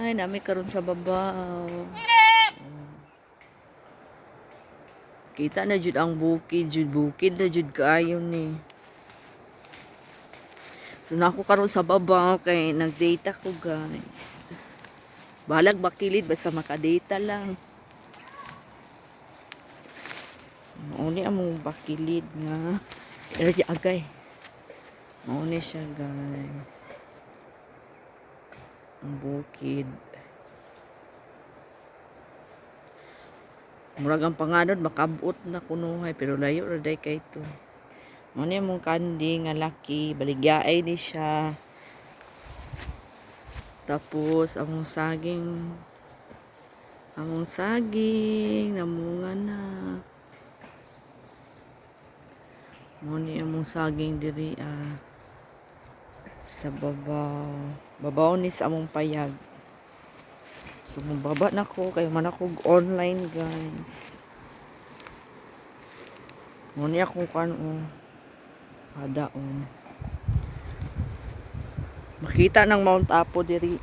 Ay, nami karon sa babaw. Kita na jud ang bukid na jud kaayo ni. So nako karon sa babaw kay nagdata ko, guys. Balag bakilid basta makadata lang. Mauni among bakilid nga. Energy agay. Mauni siya, guys. Ang bukid. Murag ang panganod makabot na kunuhay pero layo ra day kay to. Mauni among kandi nga laki, baligyaay ni siya. Tapos among saging namunga na. Mauni among saging diri sa babaw ni sa among payag. So mababa na ko kay man ako online, guys. Mauni ako kadaon. Makita ng Mount Apo diri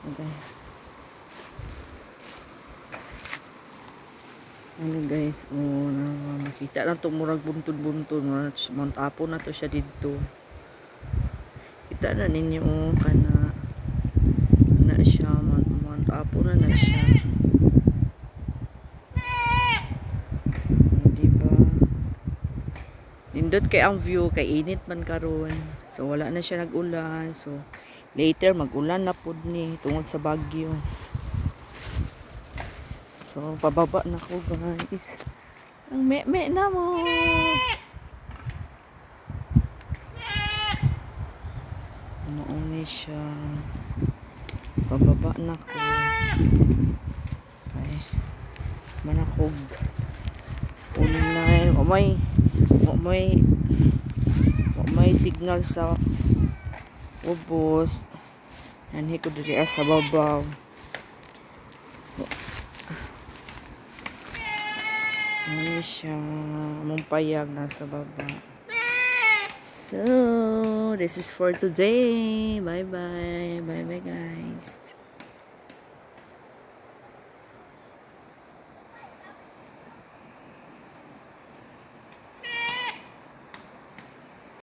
Okay. Ano, guys, makita na to murag buntun-buntun. Mount Apo na to siya dito. Kita na ninyo kana na siya Mount Apo na siya. Diba? Nindot kay ang view kay init man karon. So wala na siya nag-ulan. So later mag-ulan na pud ni tungod sa bagyo. So pababa na ko, guys. Ang me na mo. Mauni siya. Pababa na ko. Ay. Manakog. Online. May signal sa ubos. Nanhi ko diri sa babaw. So, ano siya, mong payag nasa baba. So, this is for today. Bye bye. Bye bye, guys.